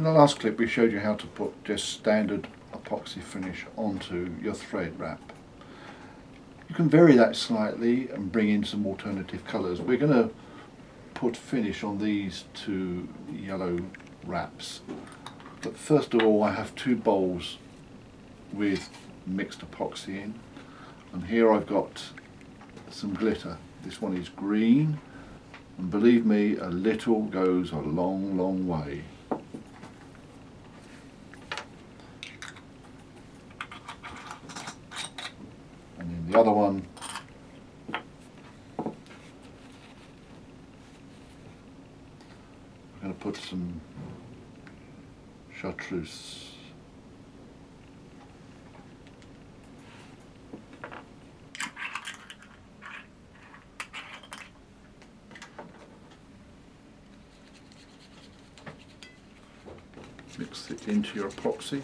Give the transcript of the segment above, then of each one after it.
In the last clip we showed you how to put just standard epoxy finish onto your thread wrap. You can vary that slightly and bring in some alternative colours. We're going to put finish on these two yellow wraps, but first of all I have two bowls with mixed epoxy in, and here I've got some glitter. This one is green, and believe me, a little goes a long way. And then the other one, I'm going to put some chartreuse. Mix it into your epoxy.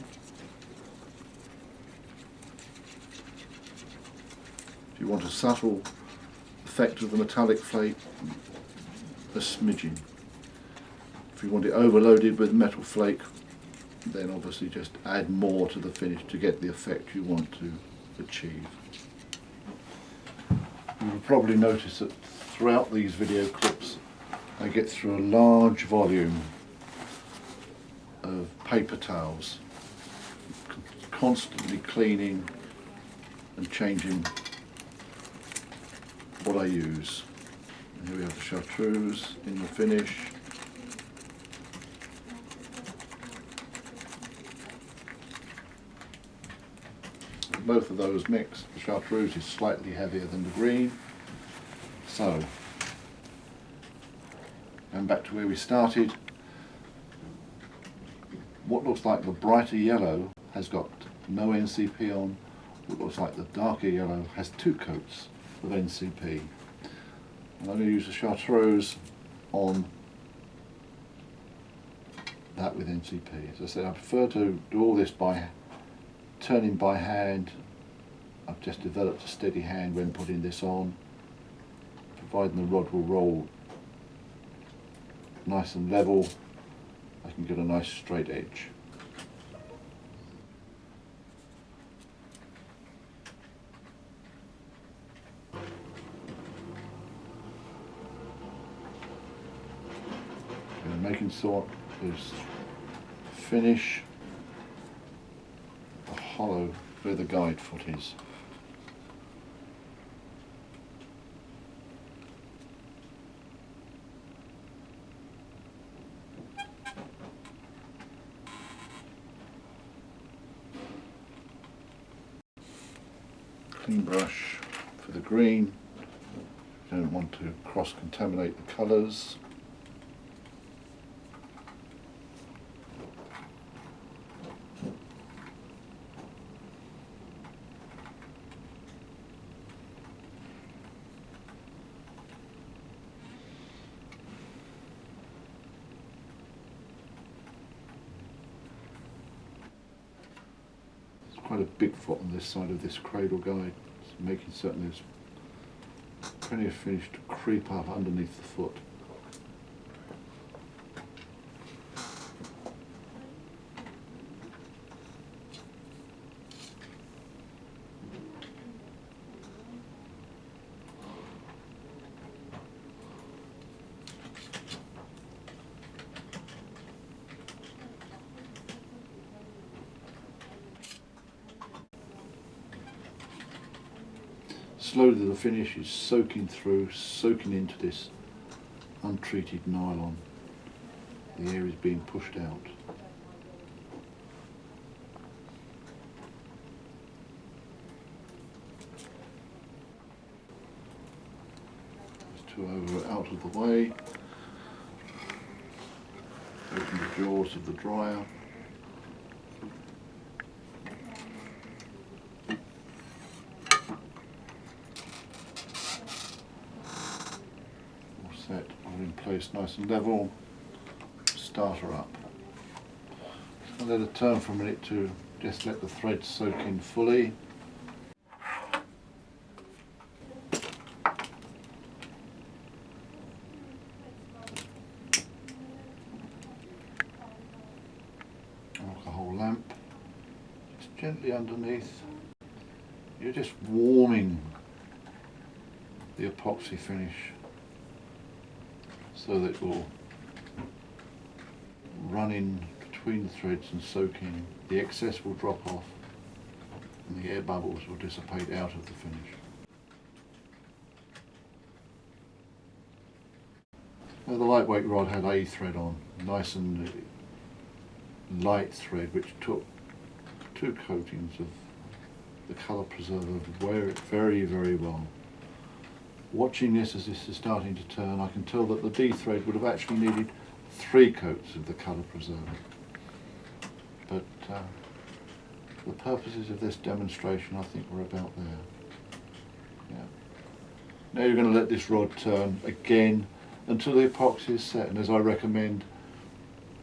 If you want a subtle effect of the metallic flake, a smidgen. If you want it overloaded with metal flake, then obviously just add more to the finish to get the effect you want to achieve. You will probably notice that throughout these video clips I get through a large volume of paper towels, constantly cleaning and changing what I use. And here we have the chartreuse in the finish. Both of those mixed. The chartreuse is slightly heavier than the green. So, going back to where we started, what looks like the brighter yellow has got no NCP on. What looks like the darker yellow has 2 coats of NCP. I'm going to use the chartreuse on that with NCP. As I said, I prefer to do all this by turning by hand. I've just developed a steady hand when putting this on, providing the rod will roll nice and level. I can get a nice straight edge. And making sure there's finish the hollow where the guide foot is. Clean brush for the green. You don't want to cross-contaminate the colours. Quite a big foot on this side of this cradle guide, so making certain there's plenty of finish to creep up underneath the foot. Slowly the finish is soaking into this untreated nylon. The air is being pushed out. These two over out of the way. Open the jaws of the dryer. Set are in place nice and level. Start her up. So let it turn for a minute to just let the thread soak in fully. gently underneath. You're just warming the epoxy finish so that it will run in between the threads and soak in. The excess will drop off and the air bubbles will dissipate out of the finish. Now the lightweight rod had A thread on, nice and light thread, which took 2 coatings of the colour preserver very, very well. Watching this as this is starting to turn, I can tell that the D thread would have actually needed 3 coats of the colour preserver. But for the purposes of this demonstration, I think we're about there. Yeah. Now you're going to let this rod turn again until the epoxy is set, and as I recommend,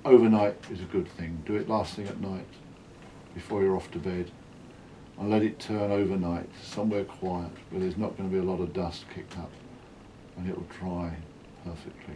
overnight is a good thing. Do it last thing at night before you're off to bed, and let it turn overnight somewhere quiet where there's not going to be a lot of dust kicked up, and it will dry perfectly.